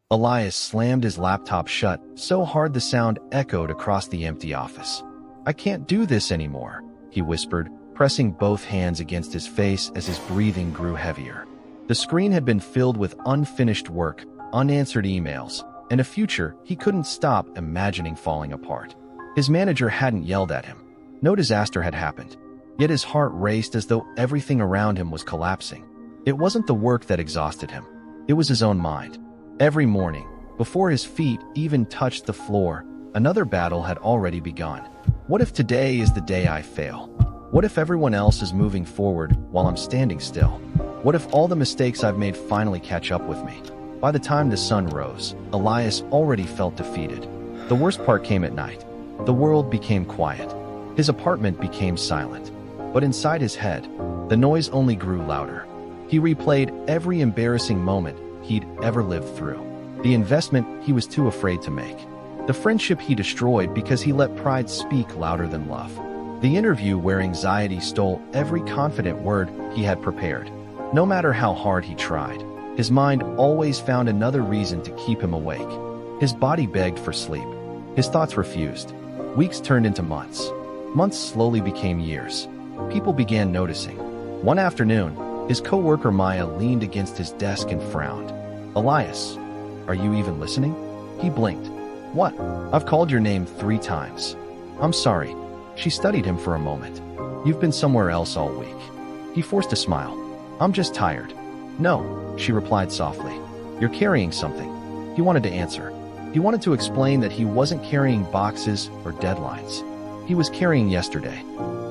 Elias slammed his laptop shut so hard the sound echoed across the empty office. "I can't do this anymore," he whispered, pressing both hands against his face as his breathing grew heavier. The screen had been filled with unfinished work, unanswered emails, and a future he couldn't stop imagining falling apart. His manager hadn't yelled at him. No disaster had happened. Yet his heart raced as though everything around him was collapsing. It wasn't the work that exhausted him. It was his own mind. Every morning, before his feet even touched the floor, another battle had already begun. What if today is the day I fail? What if everyone else is moving forward while I'm standing still? What if all the mistakes I've made finally catch up with me? By the time the sun rose, Elias already felt defeated. The worst part came at night. The world became quiet. His apartment became silent. But inside his head, the noise only grew louder. He replayed every embarrassing moment he'd ever lived through. The investment he was too afraid to make. The friendship he destroyed because he let pride speak louder than love. The interview where anxiety stole every confident word he had prepared. No matter how hard he tried, his mind always found another reason to keep him awake. His body begged for sleep. His thoughts refused. Weeks turned into months. Months slowly became years. People began noticing. One afternoon, his coworker Maya leaned against his desk and frowned. "Elias, are you even listening?" He blinked. "What? I've called your name 3 times. I'm sorry." She studied him for a moment. "You've been somewhere else all week." He forced a smile. "I'm just tired." "No," she replied softly. "You're carrying something." He wanted to answer. He wanted to explain that he wasn't carrying boxes or deadlines. He was carrying yesterday.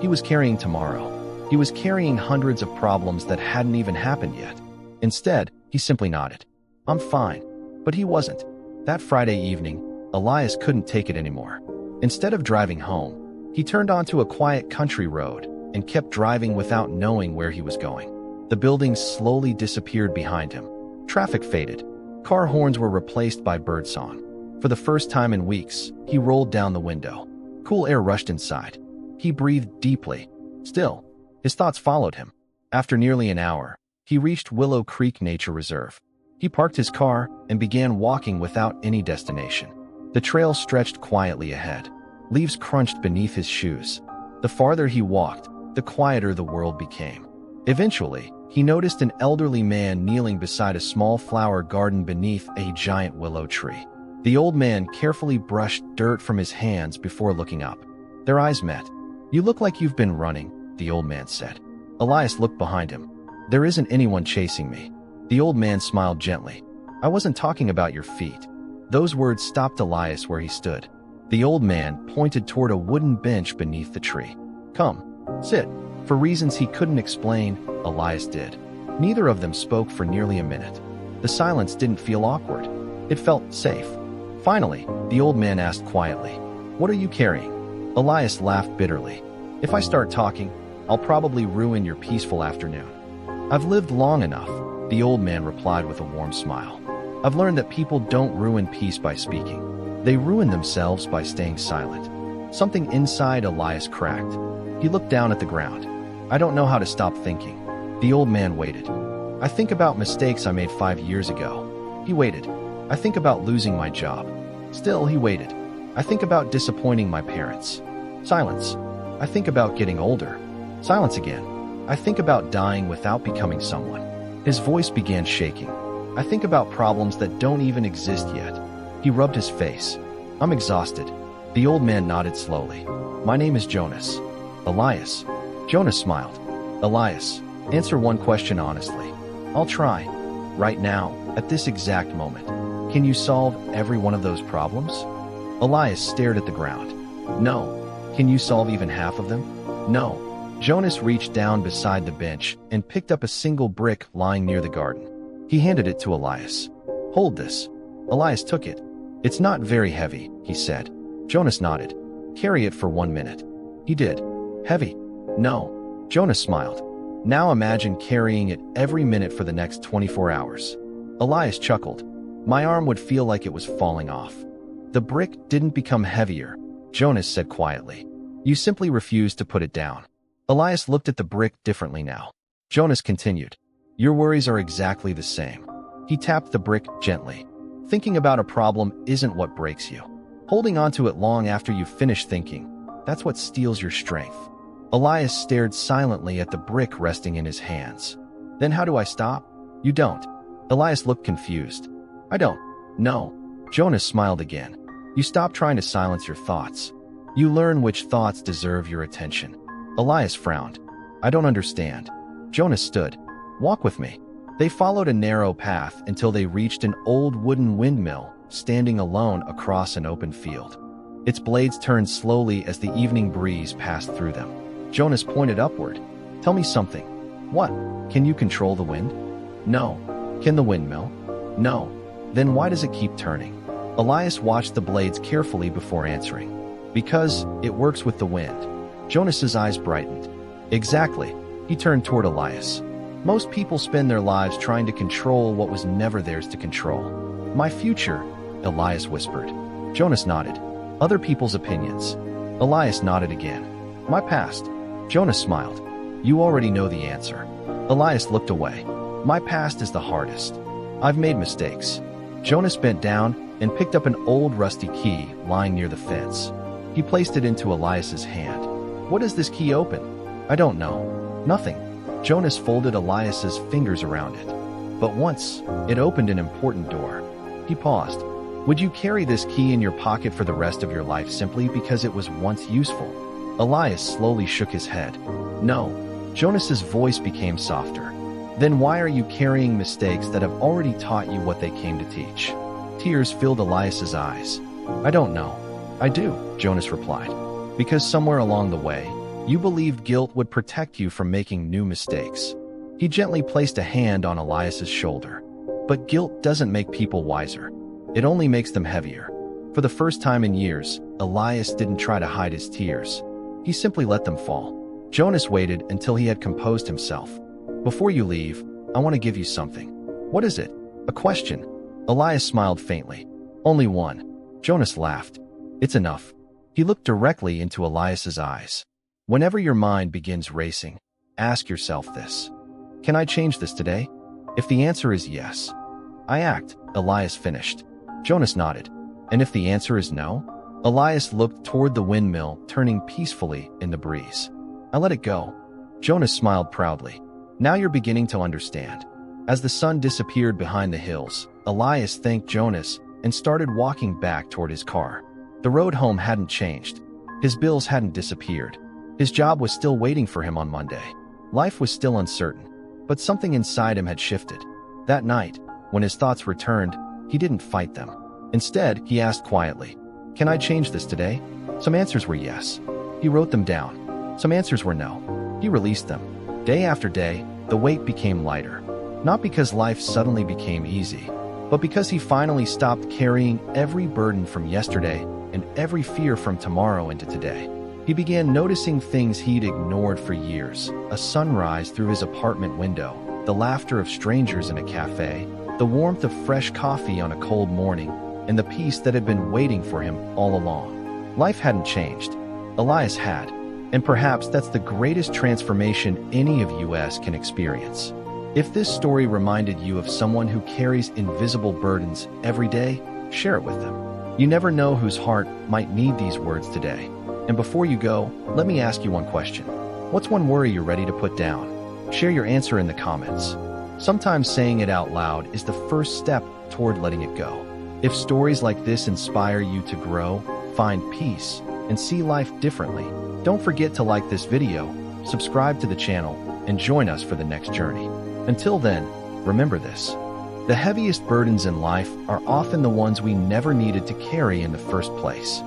He was carrying tomorrow. He was carrying hundreds of problems that hadn't even happened yet. Instead, he simply nodded. "I'm fine." But he wasn't. That Friday evening, Elias couldn't take it anymore. Instead of driving home, he turned onto a quiet country road and kept driving without knowing where he was going. The buildings slowly disappeared behind him. Traffic faded. Car horns were replaced by birdsong. For the first time in weeks, he rolled down the window. Cool air rushed inside. He breathed deeply. Still, his thoughts followed him. After nearly an hour, he reached Willow Creek Nature Reserve. He parked his car and began walking without any destination. The trail stretched quietly ahead. Leaves crunched beneath his shoes. The farther he walked, the quieter the world became. Eventually, he noticed an elderly man kneeling beside a small flower garden beneath a giant willow tree. The old man carefully brushed dirt from his hands before looking up. Their eyes met. "You look like you've been running," the old man said. Elias looked behind him. "There isn't anyone chasing me." The old man smiled gently. "I wasn't talking about your feet." Those words stopped Elias where he stood. The old man pointed toward a wooden bench beneath the tree. "Come, sit." For reasons he couldn't explain, Elias did. Neither of them spoke for nearly a minute. The silence didn't feel awkward. It felt safe. Finally, the old man asked quietly, "What are you carrying?" Elias laughed bitterly. "If I start talking, I'll probably ruin your peaceful afternoon." "I've lived long enough," the old man replied with a warm smile. "I've learned that people don't ruin peace by speaking. They ruin themselves by staying silent." Something inside Elias cracked. He looked down at the ground. "I don't know how to stop thinking." The old man waited. "I think about mistakes I made 5 years ago." He waited. "I think about losing my job." Still, he waited. "I think about disappointing my parents." Silence. "I think about getting older." Silence again. "I think about dying without becoming someone." His voice began shaking. "I think about problems that don't even exist yet." He rubbed his face. "I'm exhausted." The old man nodded slowly. "My name is Jonas." "Elias." Jonas smiled. "Elias, answer one question honestly." "I'll try." "Right now, at this exact moment, can you solve every one of those problems?" Elias stared at the ground. "No." "Can you solve even half of them?" "No." Jonas reached down beside the bench and picked up a single brick lying near the garden. He handed it to Elias. "Hold this." Elias took it. "It's not very heavy," he said. Jonas nodded. "Carry it for 1 minute." He did. "Heavy?" "No." Jonas smiled. "Now imagine carrying it every minute for the next 24 hours. Elias chuckled. "My arm would feel like it was falling off." "The brick didn't become heavier," Jonas said quietly. "You simply refused to put it down." Elias looked at the brick differently now. Jonas continued. "Your worries are exactly the same." He tapped the brick gently. Thinking about a problem isn't what breaks you. Holding on to it long after you've finished thinking, that's what steals your strength. Elias stared silently at the brick resting in his hands. Then how do I stop? You don't. Elias looked confused. I don't. No. Jonas smiled again. You stop trying to silence your thoughts. You learn which thoughts deserve your attention. Elias frowned. I don't understand. Jonas stood. Walk with me. They followed a narrow path until they reached an old wooden windmill standing alone across an open field. Its blades turned slowly as the evening breeze passed through them. Jonas pointed upward. Tell me something. What? Can you control the wind? No. Can the windmill? No. Then why does it keep turning? Elias watched the blades carefully before answering. Because it works with the wind. Jonas's eyes brightened. Exactly. He turned toward Elias. Most people spend their lives trying to control what was never theirs to control. My future, Elias whispered. Jonas nodded. Other people's opinions. Elias nodded again. My past. Jonas smiled. You already know the answer. Elias looked away. My past is the hardest. I've made mistakes. Jonas bent down and picked up an old rusty key lying near the fence. He placed it into Elias's hand. What does this key open? I don't know. Nothing. Jonas folded Elias's fingers around it. But once, it opened an important door. He paused. Would you carry this key in your pocket for the rest of your life simply because it was once useful? Elias slowly shook his head. No. Jonas's voice became softer. Then why are you carrying mistakes that have already taught you what they came to teach? Tears filled Elias's eyes. I don't know. I do, Jonas replied. Because somewhere along the way, you believed guilt would protect you from making new mistakes. He gently placed a hand on Elias's shoulder. But guilt doesn't make people wiser. It only makes them heavier. For the first time in years, Elias didn't try to hide his tears. He simply let them fall. Jonas waited until he had composed himself. Before you leave, I want to give you something. What is it? A question. Elias smiled faintly. Only one. Jonas laughed. It's enough. He looked directly into Elias's eyes. Whenever your mind begins racing, ask yourself this. Can I change this today? If the answer is yes, I act, Elias finished. Jonas nodded. And if the answer is no? Elias looked toward the windmill, turning peacefully in the breeze. I let it go. Jonas smiled proudly. Now you're beginning to understand. As the sun disappeared behind the hills, Elias thanked Jonas and started walking back toward his car. The road home hadn't changed. His bills hadn't disappeared. His job was still waiting for him on Monday. Life was still uncertain, but something inside him had shifted. That night, when his thoughts returned, he didn't fight them. Instead, he asked quietly, Can I change this today? Some answers were yes. He wrote them down. Some answers were no. He released them. Day after day, the weight became lighter. Not because life suddenly became easy, but because he finally stopped carrying every burden from yesterday and every fear from tomorrow into today. He began noticing things he'd ignored for years. A sunrise through his apartment window, the laughter of strangers in a cafe, the warmth of fresh coffee on a cold morning, and the peace that had been waiting for him all along. Life hadn't changed. Elias had. And perhaps that's the greatest transformation any of us can experience. If this story reminded you of someone who carries invisible burdens every day, share it with them. You never know whose heart might need these words today. And before you go, let me ask you one question. What's one worry you're ready to put down? Share your answer in the comments. Sometimes saying it out loud is the first step toward letting it go. If stories like this inspire you to grow, find peace, and see life differently, don't forget to like this video, subscribe to the channel, and join us for the next journey. Until then, remember this. The heaviest burdens in life are often the ones we never needed to carry in the first place.